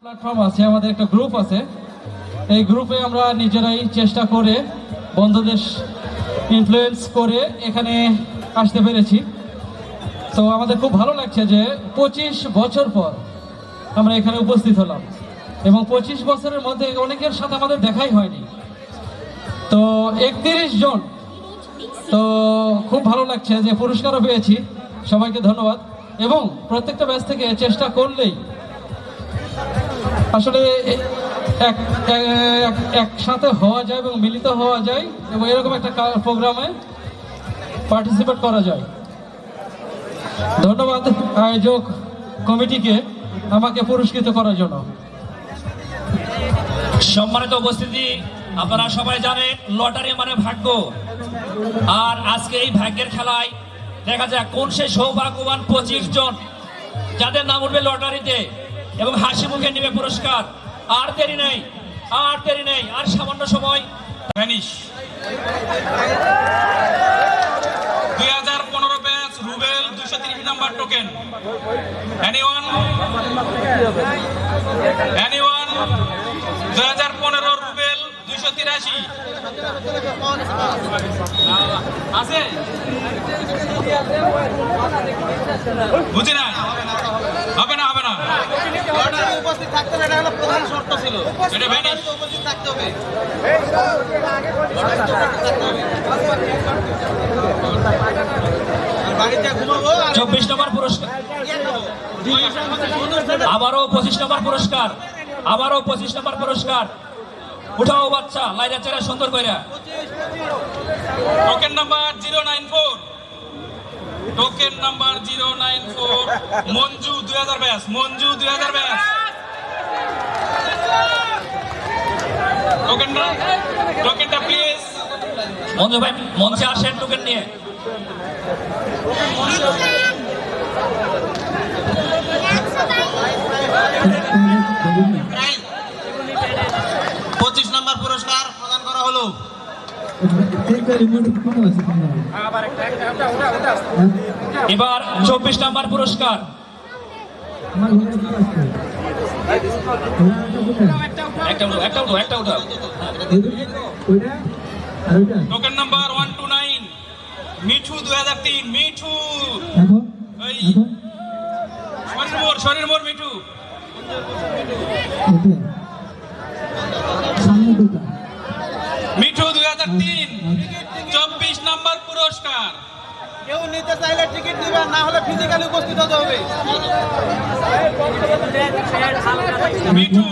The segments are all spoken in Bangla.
প্ল্যাটফর্ম আছে, আমাদের একটা গ্রুপ আছে। এই গ্রুপে আমরা নিজেরাই চেষ্টা করে বন্ধুদের ইনফ্লুয়েন্স করে এখানে আসতে পেরেছি। তো আমাদের খুব ভালো লাগছে যে 25 বছর পর আমরা এখানে উপস্থিত হলাম এবং 25 বছরের মধ্যে অনেকের সাথে আমাদের দেখাই হয়নি। তো 31 জন, তো খুব ভালো লাগছে যে পুরস্কারও পেয়েছি। সবাইকে ধন্যবাদ। এবং প্রত্যেকটা ব্যাচ থেকে চেষ্টা করলেই আসলে একসাথে হওয়া যায় এবং মিলিত হওয়া যায় এবং এরকম একটা প্রোগ্রামে পার্টিসিপেট করা যায়। ধন্যবাদ আয়োজক কমিটিকে আমাকে পুরস্কৃত করার জন্য। সম্মানিত উপস্থিতি, আপনারা সবাই জানেন লটারি মানে ভাগ্য। আর আজকে এই ভাগ্যের খেলায় দেখা যায় কোন সে সৌভাগ্যবান 25 জন যাদের নাম উঠবে লটারিতে এবং হাসি মুখে নেবে পুরস্কার। আর দেরি নেই, আর সামান্য সময়। Vanish 2015 batch Rubel 230 number token. Anyone 2015 Rubel 283 আছে, বুঝি না, হবে না উপস্থিত থাকতে হবে, এটা হলো প্রধান শর্ত ছিল। এটা ভ্যানিশ উপস্থিত থাকতে হবে। 24 নম্বর পুরস্কার, আবারও 25 নম্বর পুরস্কার, আবারও 25 নম্বর পুরস্কার। উঠাও বাচ্চা, লাইরা চেরা সুন্দর কইরা। Token number 094, token number 094 Manju 2000 batch, Manju 2000 batch. টোকেনটা প্লিজ। মঞ্জু ভাই মঞ্চে আসেন টোকেন নিয়ে। 25 নম্বর পুরস্কার প্রদান করা হলো। এবার 24 নম্বর পুরস্কার। একটা উঠাও। টোকেন নাম্বার 129 মিঠু 2003, মিঠু শরীর মোর মিঠু। মিঠু 2003 24 নাম্বার পুরস্কার। কেউ নিতে চাইলে টিকিট দিবেন, না হলে ফিজিক্যালি উপস্থিত হতে হবে। Mithu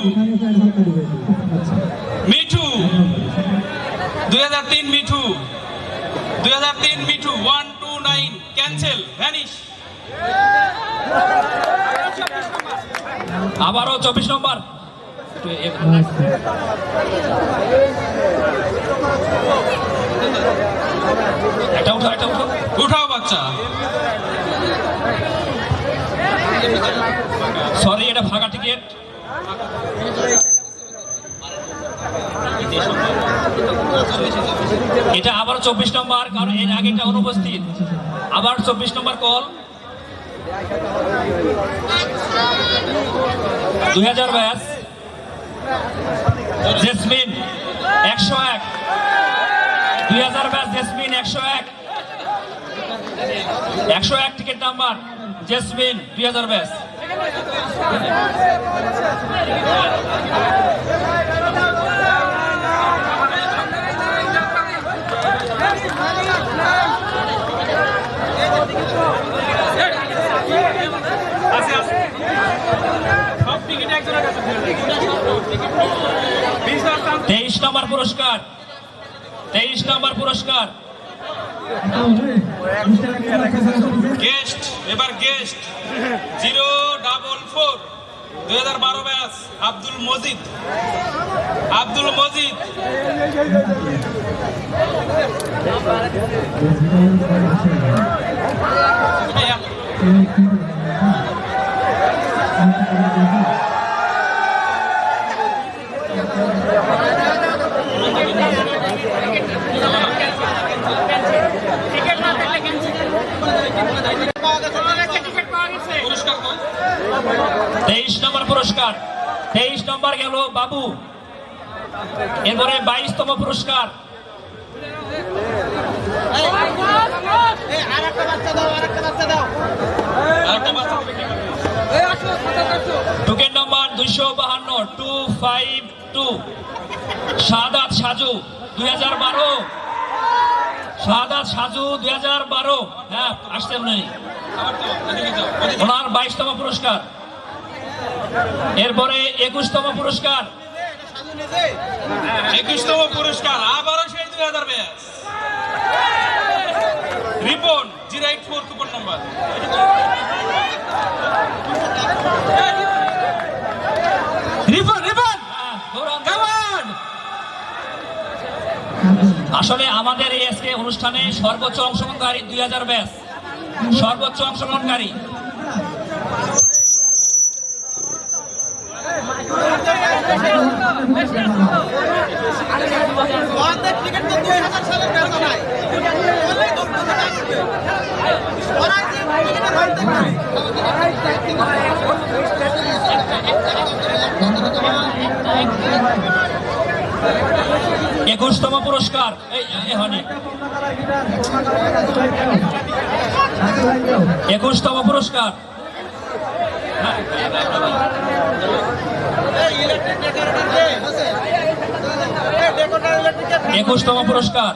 2003 Mithu 129 cancel, vanish. আবারও 24 নম্বর। একটা উঠাও। উঠাও বাচ্চা। সরি, এটা ভাগা টিকিট। এটা আবার 24 নম্বর, কারণ এর আগেটা অনুপস্থিত। আবার 24 নম্বর কল। 2000 batch Jasmine 101, 2000 batch Jasmine 101 ticket number Jasmine 2000 batch. সব টিকিট একজনের কাছে। 23 নম্বর পুরস্কার, 23 নম্বর পুরস্কার। গেস্ট, এবার গেস্ট 044 2012 ব্যাচ আব্দুল মজিদ। পুরস্কার 23 নম্বর পুরস্কার। 23 নম্বর গেল বাবু। এরপরে 22তম পুরস্কার আরেকটা বাচ্চা দাও। আরেকটা বাচ্চা দেবে কি করবে? টোকেন নম্বর 252 252 শাহাদাত সাজু 2012। শাহাদাত সাজু 2012। হ্যাঁ আসছেন উনি, আবার তো এদিকে যাও, ওদিকে। ওনার 22তম পুরস্কার। এরপরে 21তম পুরস্কার 21তম পুরস্কার আবারও সেই 2000 ব্যাস। Ripon 084 coupon number. রিপন হ্যাঁ, দৌড়ান। আসলে আমাদের এই আজকে অনুষ্ঠানে সর্বোচ্চ অংশগ্রহণকারী 2000 ব্যাস, সর্বোচ্চ অংশগ্রহণকারী। অর্ধেক টিকিট তো 2000 সালের বেচা ভাই। বললেই তো বুঝে আসবে। ওরা যে টিকিটের অর্ধেক নাই। 21তম পুরস্কার এই হনি 21তম পুরস্কার। এই ইলেকট্রিক ডেকোরেটর দে আছে। এই ডেকোরেটর ইলেকট্রিকের 21তম পুরস্কার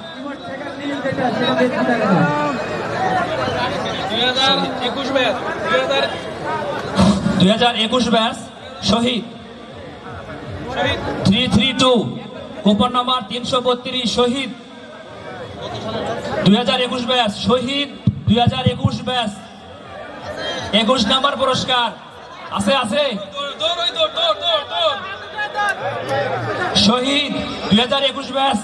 2021 ব্যাস। 2021 ব্যাস শহীদ 332 কুপন নম্বর 332 শহীদ 2021 ব্যাস শহীদ 2021 ব্যাস 21 নম্বর পুরস্কার আছে দৌড়। শহীদ 2021 ব্যাস।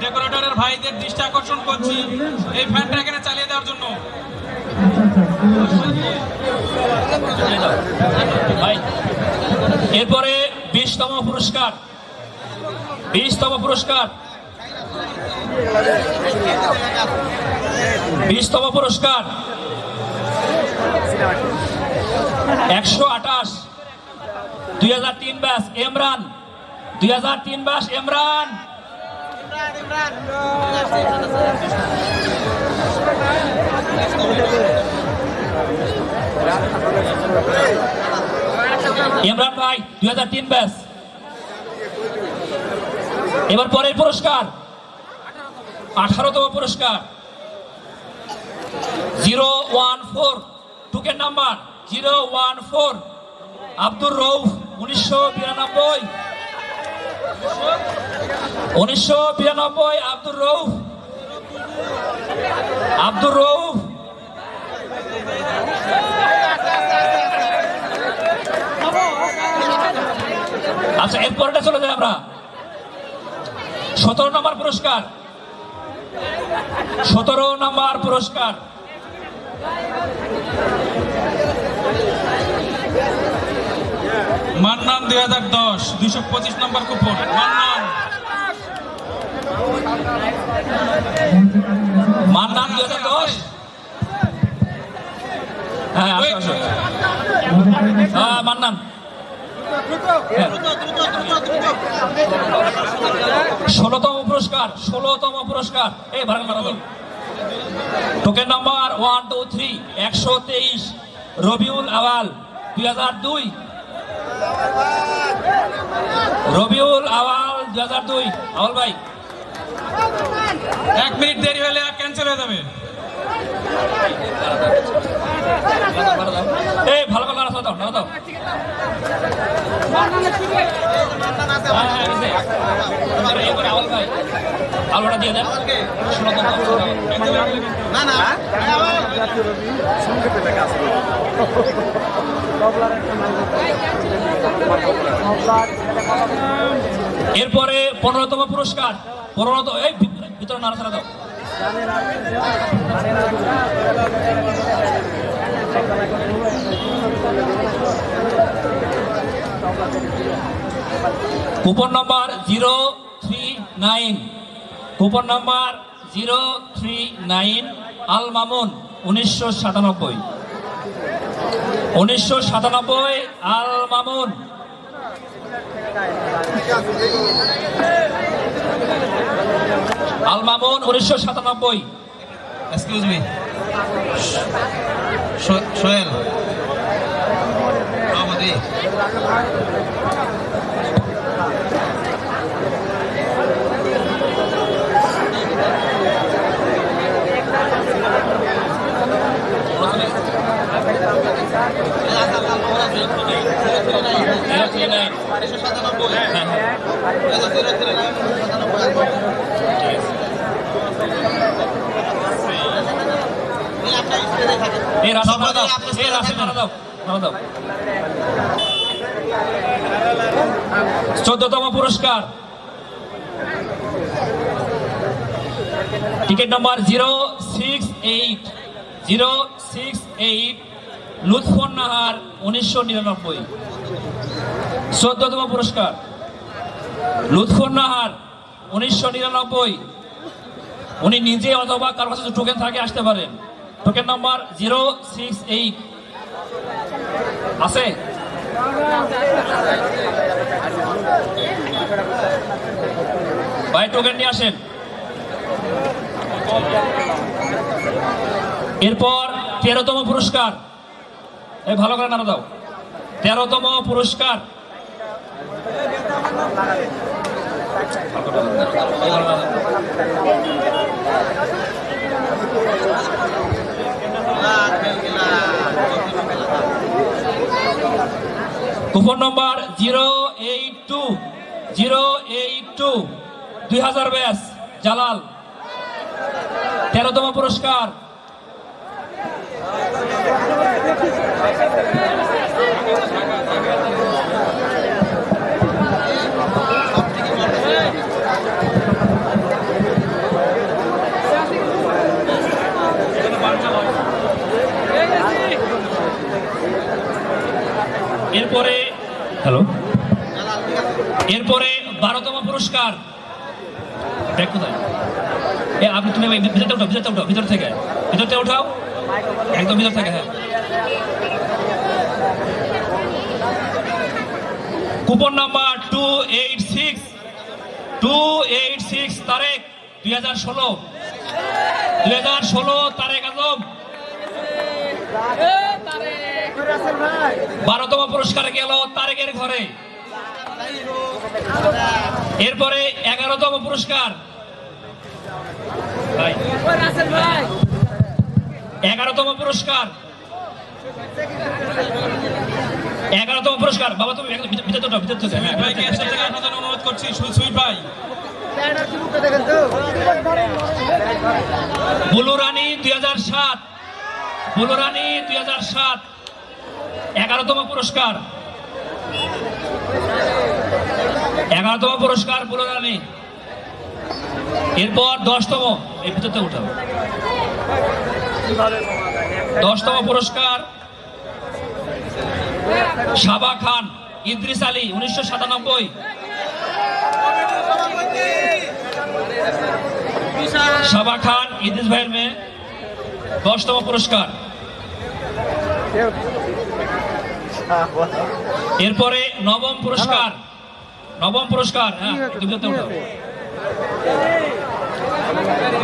ডেকোরেটরের ভাইদের দৃষ্টি আকর্ষণ করছি এই ফ্যানটা এখানে চালিয়ে দেওয়ার জন্য। ভাই এরপরে 20তম পুরস্কার 20তম পুরস্কার 20তম পুরস্কার 128 2003 ব্যাস ইমরান 2003 ব্যাস ইমরান। ইমরান ভাই 2003 ব্যাস। এবার পরের পুরস্কার 18তম পুরস্কার 014 টোকেন নাম্বার 014 আব্দুর রউফ 1992 আব্দুর রউফ আচ্ছা এরপরটা চলে যাই আমরা 17 নম্বর পুরস্কার 17 নম্বর পুরস্কার মান্নান 2010 225 নম্বর কুপন। মান্নান 2010। হ্যাঁ আসো হ্যাঁ মান্নান 16তম পুরস্কার এই ভাড়া মারা দাও। টোকেন নাম্বার 123 123 রবিউল আওয়াল 2002 রবিউল আওয়াল 2002 আওয়াল ভাই 1 মিনিট দেরি হলে ক্যান্সেল হয়ে যাবে। এই ভালো ভালো রাস্তা দাও দাও এবারে আওয়াল ভাই আলোটা দিয়ে দেন 16তম না না এরপরে 15তম পুরস্কার 15 এই ভিতরে নাড়াচাড়া দাও। কুপন নম্বর 039 কুপন নম্বর 039 আল মামুন 1997। 1997 আল মামুন। আল মামুন 1997। এক্সকিউজ মি, সোহেল আমাদের এই রাসেল মারা দাও, এই রাসেল মারা দাও, মারা দাও। 14তম পুরস্কার টিকিট নম্বর 068 লুৎফর নাহার 1999। 14তম পুরস্কার লুৎফর নাহার 1999। উনি নিজে অথবা কারো কাছে টোকেন থাকে আসতে পারেন। টোকেন নাম্বার 068 আছে? ভাই টোকেন নিয়ে আসেন। এরপর 13তম পুরস্কার, এই ভালো করে নাড়া দাও। 13তম পুরস্কার কুপন নম্বর 082 2000 ব্যাস জালাল। 13তম পুরস্কার এরপরে হ্যালো, এরপরে 12তম পুরস্কার। দেখ কোথায় আপনি, তুমি ভিতরে উঠাও, ভিতরে উঠাও, ভিতর থেকে উঠাও, একদম ভিতর থেকে। হ্যাঁ, কুপন নাম্বার 286 তারেক 2016 তারেক আজম। 12তম পুরস্কার গেল তারেকের ঘরে। এরপরে 11তম পুরস্কার 11তম পুরস্কার 11তম পুরস্কার। বাবা তুমি ভিতরে উঠাও, ভিতর থেকে। হ্যাঁ, ভাইকে এসে থেকে আপনাদের অনুরোধ করছি, সুইট ভাই। বুলু রানী 2007, বুলু রানী 2007 11তম পুরস্কার। 11তম পুরস্কার বুলু রানী। এরপর 10তম, এই ভিতরতে উঠাও। 10তম পুরস্কার সাবা খান ইদ্রিস আলী 1997। সাবা খান ইদ্রিস ভাইয়ের মেয়ে। 10তম পুরস্কার। এরপরে 9ম পুরস্কার, 9ম পুরস্কার। হ্যাঁ, ভিতরতে উঠাও।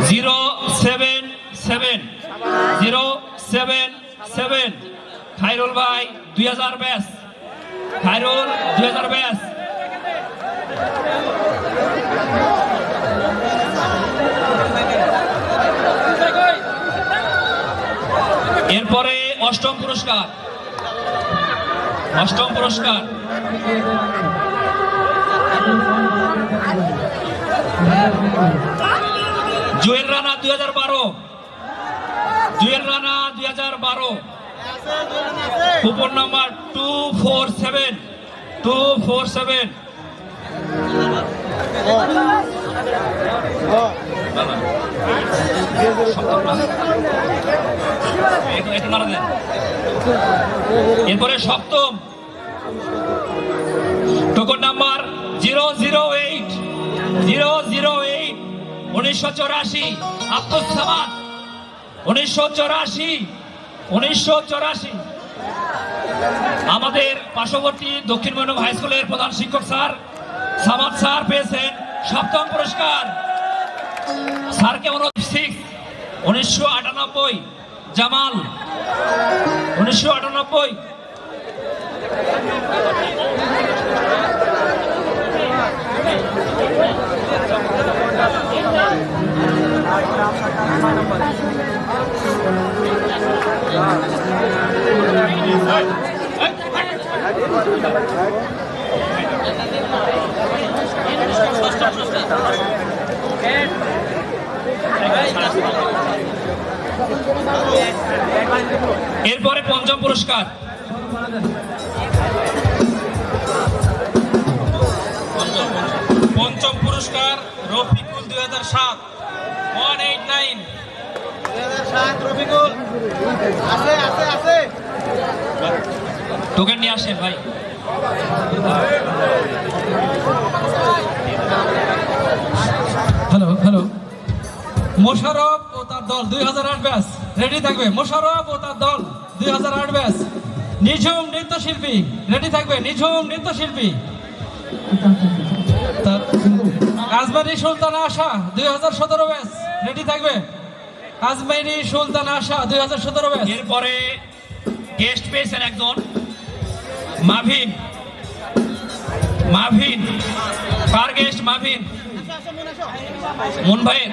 077 খায়রুল ভাই 2000 ব্যাস। খায়রুল 2000 ব্যাস। এরপরে 8ম পুরস্কার, 8ম পুরস্কার জুয়েল রানা 2012, জুয়েল রানা 2012। Coupon number 247। এরপরে 7ম টোকন নাম্বার 008 1984 আব্দুস সামাদ, 1984 আমাদের পার্শ্ববর্তী দক্ষিণ মৈনব হাই স্কুলের প্রধান শিক্ষক স্যার সামাদ স্যার পেয়েছেন 7ম পুরস্কার। স্যারকে 1998 জামাল, 1998। এরপরে 5ম পুরস্কার। পঞ্চম পুরস্কার রফিকুল 2007 189। 2007 রফিকুল আছে টোকেন নিয়ে আসেন ভাই। হ্যালো মোশাররফ ও তার দল 2008 ব্যাচ রেডি থাকবে। মোশাররফ ও তার দল 2008 ব্যাচ। নিঝুম নৃত্যশিল্পী রেডি থাকবে। নিঝুম নৃত্যশিল্পী। তার আজমেরি সুলতানা আশা 2017 ব্যাচ রেডি থাকবে। আজমেরি সুলতানা আশা 2017 ব্যাচ। এরপরে গেস্ট পেয়েছেন একজন মাভিন কার গেস্ট মাভিন মন ভাইয়ের।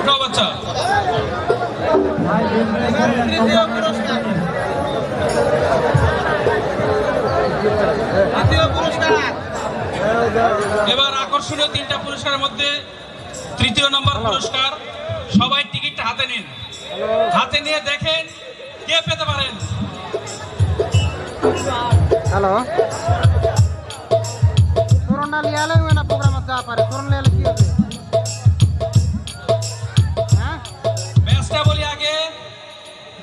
উঠাও বাচ্চা। তৃতীয় পুরস্কার এবার আকর্ষণীয় 3টা পুরস্কারের মধ্যে 3য় নম্বর পুরস্কার। সবাই টিকিটটা হাতে নিন, হাতে নিয়ে দেখেন কে পেতে পারেন। হ্যালো করোনা লিয়ালে না প্রোগ্রাম যা পারে করোনা লিয়ালে কি হবে হ্যাঁ ব্যাচটা বলি আগে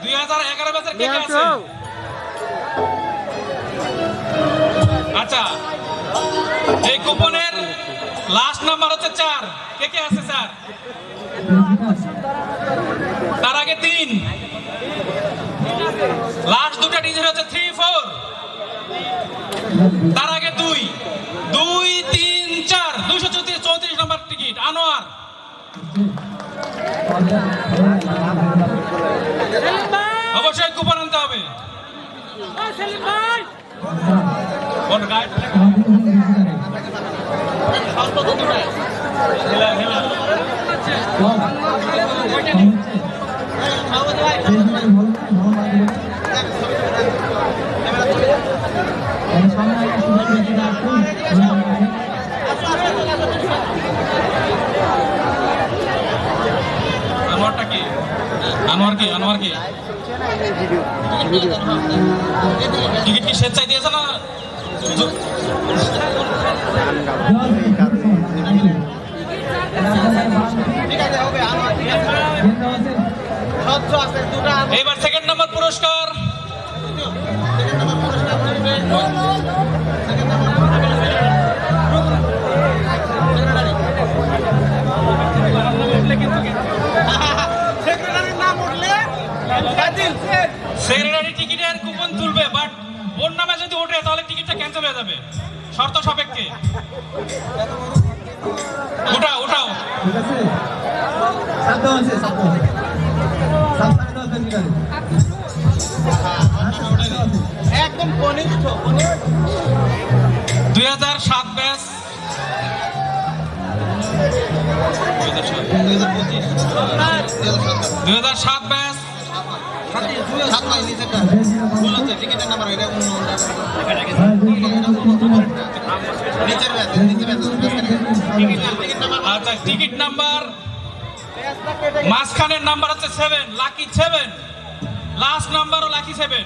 2011 ব্যাচের কে কে আছে? আচ্ছা, এই কুপনের লাস্ট নাম্বার হচ্ছে 4। কে কে আছে স্যার? তার আগে 3, লাস্ট দুটো ডিজিট হচ্ছে 3 4, তার আগে 2 3 4 234 নম্বর টিকিট আনোয়ার। অবশ্যই কুপন আনতে হবে। কোন গাইড আনোয়ারটা কি? আনোয়ার কি টিকিট কি স্বেচ্ছায় দিয়েছে না? এবার 2nd নম্বর পুরস্কার। সেক্রেটারি টিকিটের কুপন তুলবে, বাট ওর নামে যদি ওঠে তাহলে টিকিটটা ক্যান্সেল হয়ে যাবে শর্ত সাপেক্ষে। উঠাও একদম কনিষ্ঠ 2007 ব্যাচ 2007 ব্যাচ আচ্ছা, টিকিট নাম্বার মাঝখানের নাম্বার হচ্ছে 7, লাকি 7, লাস্ট নাম্বারও লাকি 7,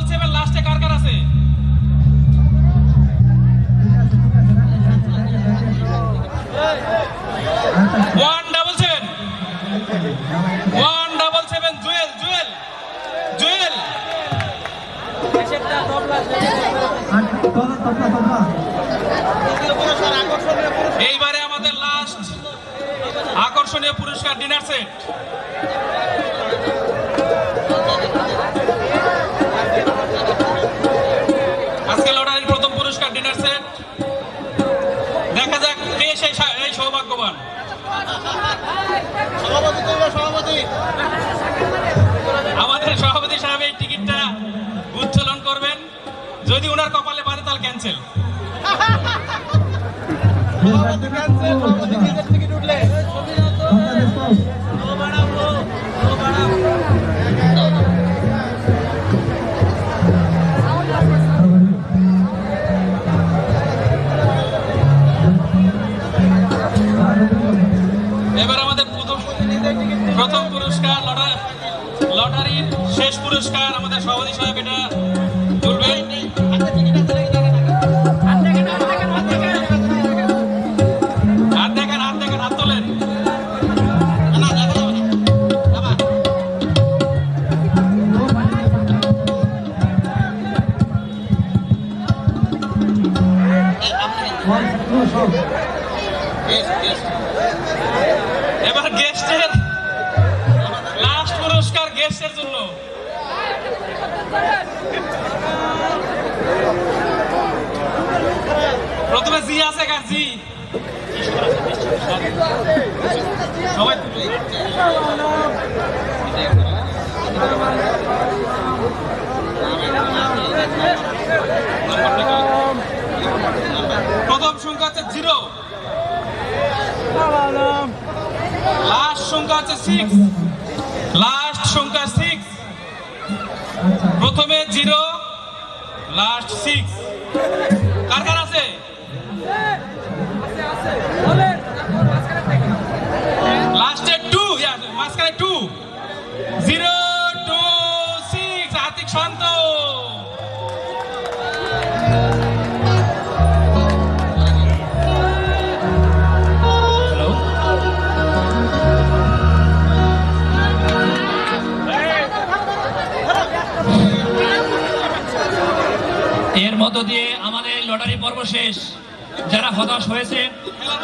7 লাস্টে কার কার আছে? আকর্ষণীয় পুরস্কার ডিনার সেট। আজকে লটারির প্রথম পুরস্কার ডিনার সেট। দেখা যাক কে এই সৌভাগ্যবান। সভাপতি তৈরি সভাপতি আমাদের সভাপতি সাহেব এই টিকিটটা উত্তোলন করবেন। যদি ওনার কপালে পারে তাহলে ক্যান্সেল। সভাপতি ক্যান্সেল সভাপতি নিজের টিকিট উঠলে এবার আমাদের প্রথম পুরস্কার লটারির শেষ পুরস্কার আমাদের সভাপতি সাহেব এটা তুলবেন। হাত দেখেন, হাত তোলেন। এবার গেস্টের লাস্ট পুরস্কার, গেস্টের জন্য। প্রথমে জি আছে কার জি সবাই প্রথম সংখ্যা হচ্ছে 0, লাস্ট সংখ্যা হচ্ছে 6, লাস্ট সংখ্যা 6। প্রথমে 0, লাস্ট 6। কার কার আছে? লাস্টে 2, মাঝখানে 2, 0, 2, 6। আতিক শান্ত। এর মধ্য দিয়ে আমাদের লটারি পর্ব শেষ। যারা হতাশ হয়েছে,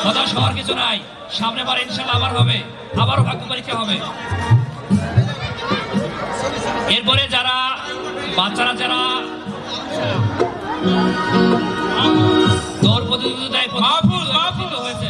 হতাশ হওয়ার কিছু নাই। সামনে বার ইনশাল্লাহ আবার হবে, আবারও ভাগ্য পরীক্ষা হবে। এরপরে যারা বাচ্চারা যারা দৌড় প্রতিযোগিতায় প্রতিষ্ঠিত হয়েছে,